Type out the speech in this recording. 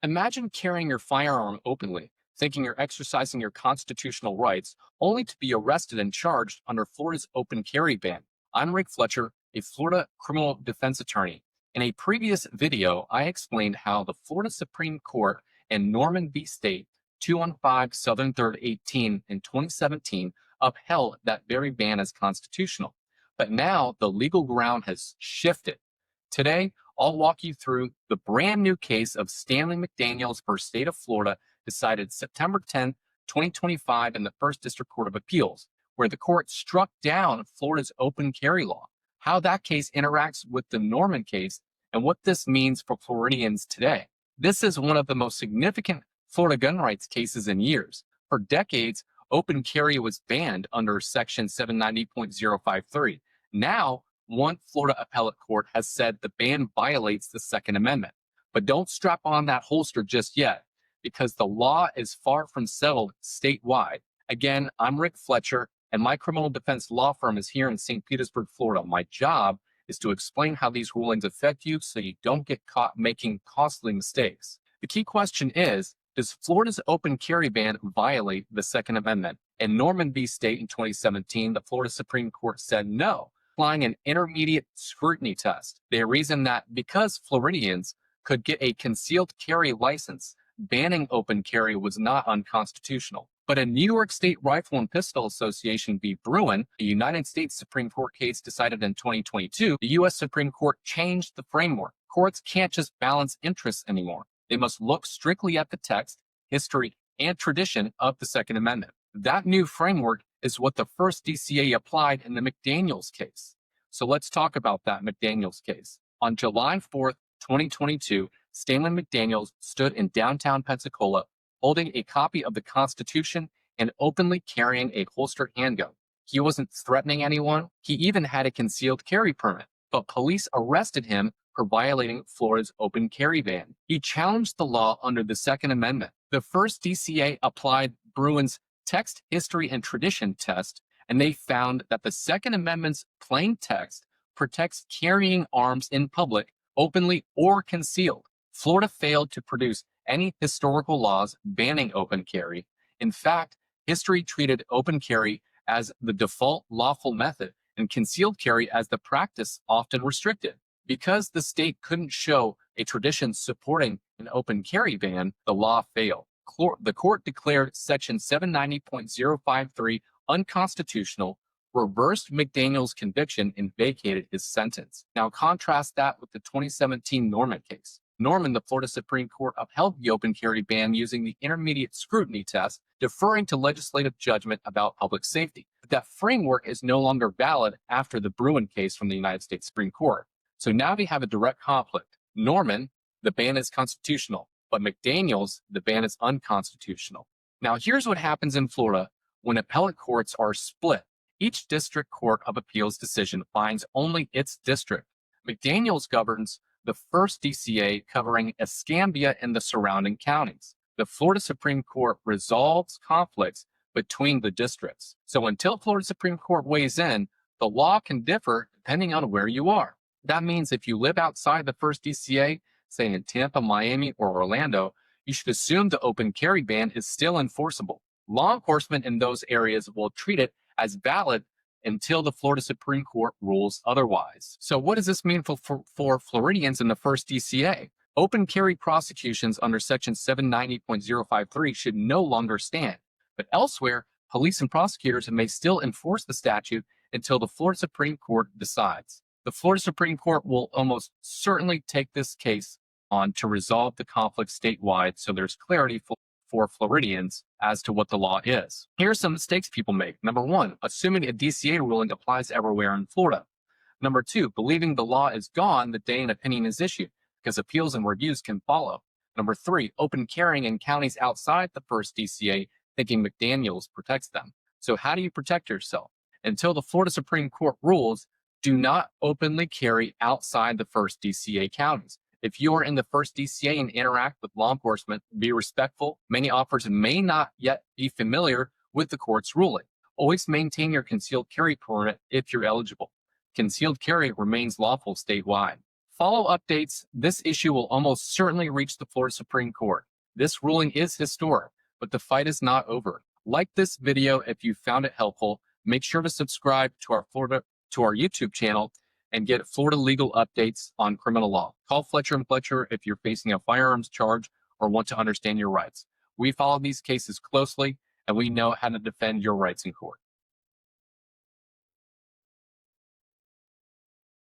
Imagine carrying your firearm openly, thinking you're exercising your constitutional rights, only to be arrested and charged under Florida's open carry ban. I'm Rick Fletcher, a Florida criminal defense attorney. In a previous video, I explained how the Florida Supreme Court in Norman v. State 215 Southern 3rd 18 in 2017 upheld that very ban as constitutional. But now the legal ground has shifted. Today, I'll walk you through the brand new case of Stanley McDaniels v. State of Florida, decided September 10, 2025 in the First District Court of Appeals, where the court struck down Florida's open carry law, how that case interacts with the Norman case, and what this means for Floridians today. This is one of the most significant Florida gun rights cases in years. For decades, open carry was banned under Section 790.053. Now, one Florida appellate court has said the ban violates the Second Amendment. But don't strap on that holster just yet, because the law is far from settled statewide. Again, I'm Rick Fletcher, and my criminal defense law firm is here in St. Petersburg, Florida. My job is to explain how these rulings affect you so you don't get caught making costly mistakes. The key question is, does Florida's open carry ban violate the Second Amendment? In Norman v. State in 2017, the Florida Supreme Court said no, applying an intermediate scrutiny test. They reasoned that because Floridians could get a concealed carry license, banning open carry was not unconstitutional. But in New York State Rifle and Pistol Association v. Bruin, a United States Supreme Court case decided in 2022, the U.S. Supreme Court changed the framework. Courts can't just balance interests anymore. They must look strictly at the text, history, and tradition of the Second Amendment. That new framework is what the First DCA applied in the McDaniels case. So let's talk about that McDaniels case. On July 4th, 2022, Stanley McDaniels stood in downtown Pensacola holding a copy of the Constitution and openly carrying a holstered handgun. He wasn't threatening anyone. He even had a concealed carry permit, but police arrested him for violating Florida's open carry ban. He challenged the law under the Second Amendment. The First DCA applied Bruin's text, history, and tradition test, and they found that the Second Amendment's plain text protects carrying arms in public, openly or concealed. Florida failed to produce any historical laws banning open carry. In fact, history treated open carry as the default lawful method and concealed carry as the practice often restricted. Because the state couldn't show a tradition supporting an open carry ban, the law failed. The court declared Section 790.053 unconstitutional, reversed McDaniels' conviction, and vacated his sentence. Now contrast that with the 2017 Norman case. Norman, the Florida Supreme Court upheld the open carry ban using the intermediate scrutiny test, deferring to legislative judgment about public safety. But that framework is no longer valid after the Bruin case from the United States Supreme Court. So now we have a direct conflict. Norman, the ban is constitutional, but McDaniels, the ban is unconstitutional. Now here's what happens in Florida when appellate courts are split. Each district court of appeals decision finds only its district. McDaniels governs the First DCA covering Escambia and the surrounding counties. The Florida Supreme Court resolves conflicts between the districts. So until Florida Supreme Court weighs in, the law can differ depending on where you are. That means if you live outside the First DCA, say in Tampa, Miami, or Orlando, you should assume the open carry ban is still enforceable. Law enforcement in those areas will treat it as valid until the Florida Supreme Court rules otherwise. So what does this mean for Floridians in the First DCA? Open carry prosecutions under Section 790.053 should no longer stand. But elsewhere, police and prosecutors may still enforce the statute until the Florida Supreme Court decides. The Florida Supreme Court will almost certainly take this case on to resolve the conflict statewide so there's clarity for Floridians as to what the law is. Here are some mistakes people make. Number one, assuming a DCA ruling applies everywhere in Florida. Number two, believing the law is gone the day an opinion is issued, because appeals and reviews can follow. Number three, open carrying in counties outside the First DCA, thinking McDaniels protects them. So how do you protect yourself? Until the Florida Supreme Court rules, do not openly carry outside the First DCA counties. If you are in the First DCA and interact with law enforcement, be respectful. Many officers may not yet be familiar with the court's ruling. Always maintain your concealed carry permit if you're eligible. Concealed carry remains lawful statewide. follow updates, this issue will almost certainly reach the Florida Supreme Court. This ruling is historic, but the fight is not over. Like this video if you found it helpful. Make sure to subscribe to our YouTube channel and get Florida legal updates on criminal law. Call Fletcher and Fletcher if you're facing a firearms charge or want to understand your rights. We follow these cases closely, and we know how to defend your rights in court.